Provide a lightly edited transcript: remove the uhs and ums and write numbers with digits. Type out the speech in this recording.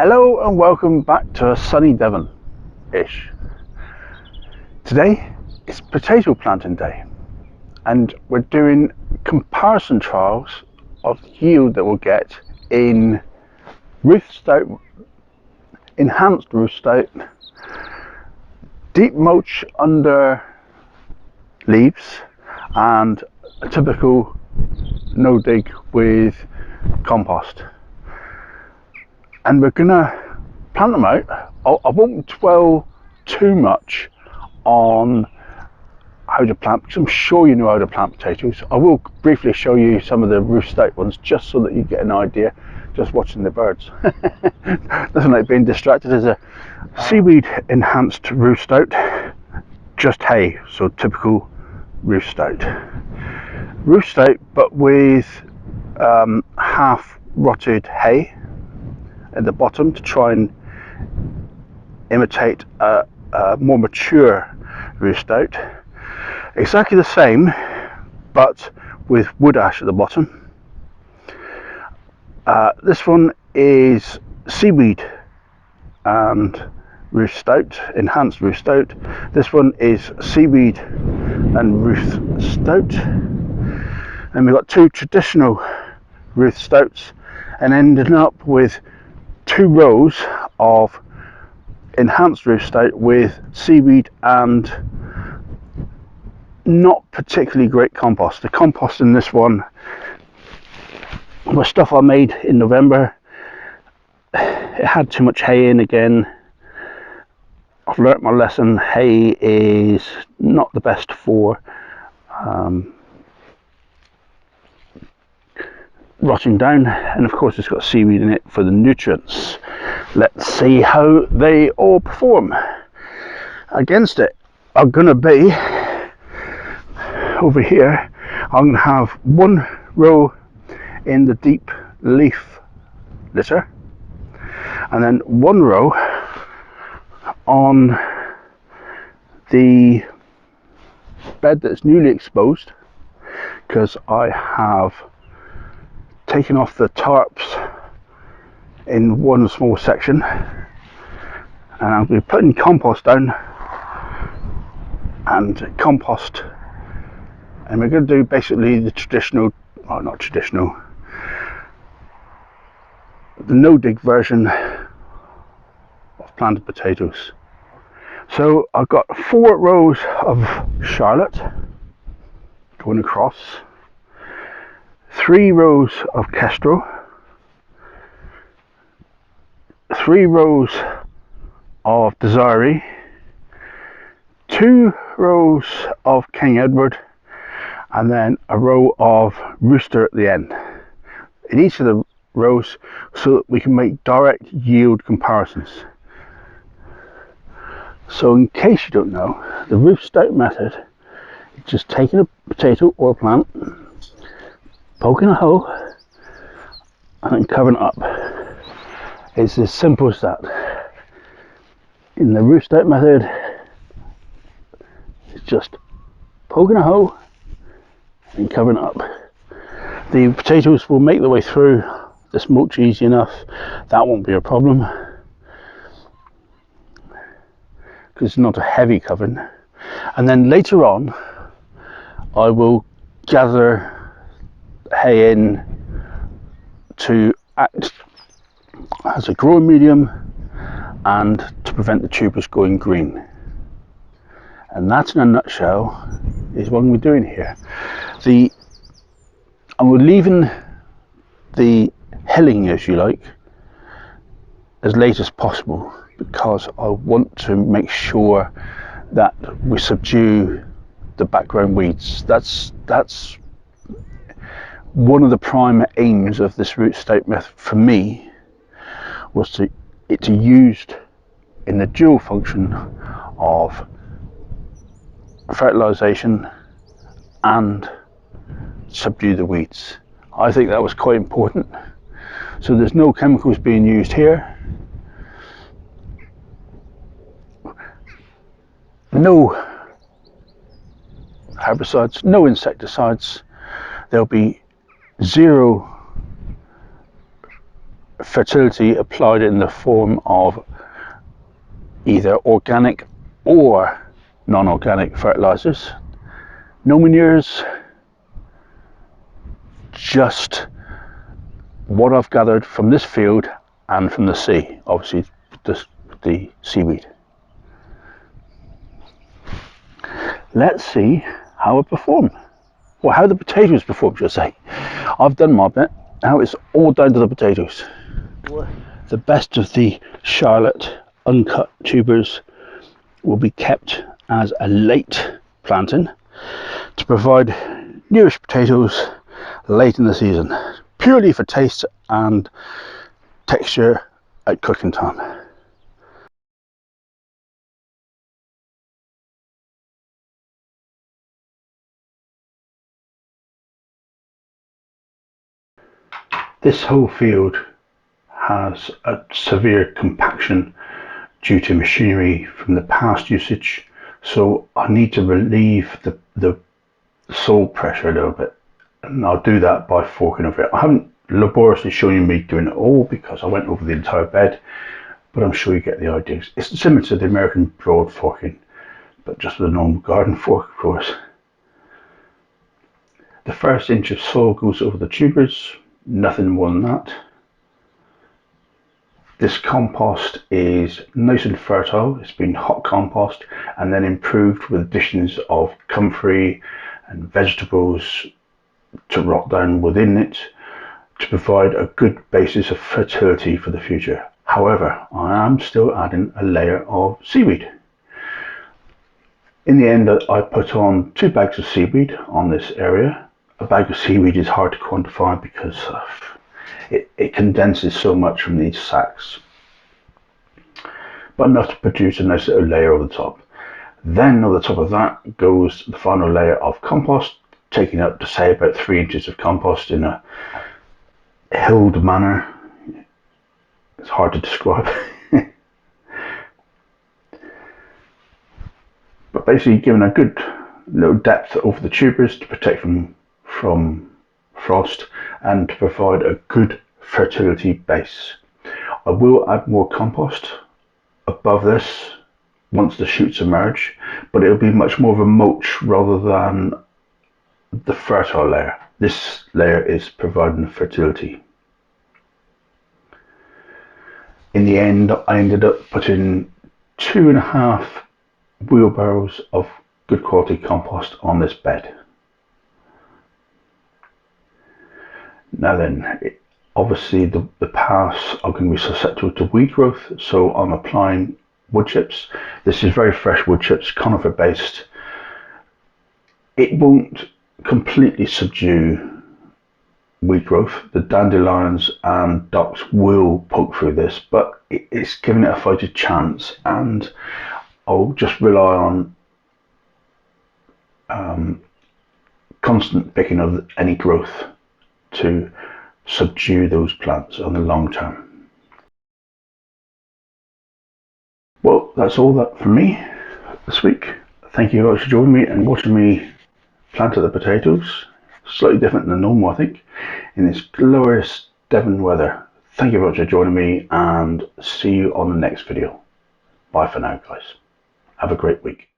Hello and welcome back to sunny Devon-ish. Today is potato planting day and we're doing comparison trials of yield that we'll get in Ruth Stout, enhanced Ruth Stout, deep mulch under leaves and a typical no dig with compost. And we're gonna plant them out. I won't dwell too much on how to plant because I'm sure you know how to plant potatoes. I will briefly show you some of the Ruth Stout ones just so that you get an idea just watching the birds. Nothing like being distracted. As a seaweed enhanced Ruth Stout, just hay, so typical Ruth Stout. Ruth Stout but with half rotted hay at the bottom to try and imitate a more mature Ruth Stout. Exactly the same but with wood ash at the bottom. This one is seaweed and Ruth Stout, enhanced Ruth Stout. This one is seaweed and Ruth Stout. And we've got two traditional Ruth Stouts and ended up with 2 rows of enhanced Ruth Stout with seaweed and not particularly great compost. The compost in this one was stuff I made in November. It had too much hay in again. I've learnt my lesson. Hay is not the best for rotting down, and of course it's got seaweed in it for the nutrients. Let's see how they all perform against it. I'm gonna be over here. I'm gonna have 1 row in the deep leaf litter and then 1 row on the bed that's newly exposed because I have taken off the tarps in one small section, and I'll be putting compost down and compost, and we're going to do basically the traditional, well not traditional, the no dig version of planted potatoes. So I've got 4 rows of Charlotte going across, 3 rows of Kestrel, 3 rows of Desiree, 2 rows of King Edward, and then a row of Rooster at the end in each of the rows so that we can make direct yield comparisons. So in case you don't know, the Ruth Stout method is just taking a potato or a plant, poking a hole and then covering it up. It's as simple as that. In the Ruth Stout method, it's just poking a hole and covering it up. The potatoes will make their way through this mulch easy enough. That won't be a problem because it's not a heavy covering. And then later on I will gather hay in to act as a growing medium and to prevent the tubers going green. And that in a nutshell is what we're doing here. And we're leaving the hilling, as you like, as late as possible because I want to make sure that we subdue the background weeds. That's one of the prime aims of this Ruth Stout method for me, was to used in the dual function of fertilisation and subdue the weeds. I think that was quite important. So there's no chemicals being used here, no herbicides, no insecticides. There'll be 0 fertility applied in the form of either organic or non-organic fertilizers. No manures, just what I've gathered from this field and from the sea, obviously the seaweed. Let's see how it performed, or how the potatoes perform, should I say. I've done my bit, now it's all down to the potatoes. The best of the Charlotte uncut tubers will be kept as a late planting to provide newish potatoes late in the season, purely for taste and texture at cooking time. This whole field has a severe compaction due to machinery from the past usage, so I need to relieve the soil pressure a little bit, and I'll do that by forking over it. I haven't laboriously shown you me doing it all because I went over the entire bed, but I'm sure you get the idea. It's similar to the American broad forking, but just with a normal garden fork, of course. The first inch of soil goes over the tubers, nothing more than that. This compost is nice and fertile. It's been hot compost and then improved with additions of comfrey and vegetables to rot down within it to provide a good basis of fertility for the future. However, I am still adding a layer of seaweed. In the end, I put on 2 bags of seaweed on this area. A bag of seaweed is hard to quantify because it condenses so much from these sacks, but enough to produce a nice little layer over the top. Then over the top of that goes the final layer of compost, taking up to say about 3 inches of compost in a hilled manner. It's hard to describe. But basically giving a good little depth over the tubers to protect them from frost and to provide a good fertility base. I will add more compost above this once the shoots emerge, but it'll be much more of a mulch rather than the fertile layer. This layer is providing fertility. In the end, I ended up putting 2.5 wheelbarrows of good quality compost on this bed. Now then, obviously the paths are going to be susceptible to weed growth, so I'm applying wood chips. This is very fresh wood chips, conifer based. It won't completely subdue weed growth. The dandelions and docks will poke through this, but it's giving it a fighting chance, and I'll just rely on constant picking of any growth to subdue those plants on the long term. Well, that's all that from me this week. Thank you guys for joining me and watching me plant the potatoes. Slightly different than normal, I think, in this glorious Devon weather. Thank you very much for joining me, and see you on the next video. Bye for now, guys. Have a great week.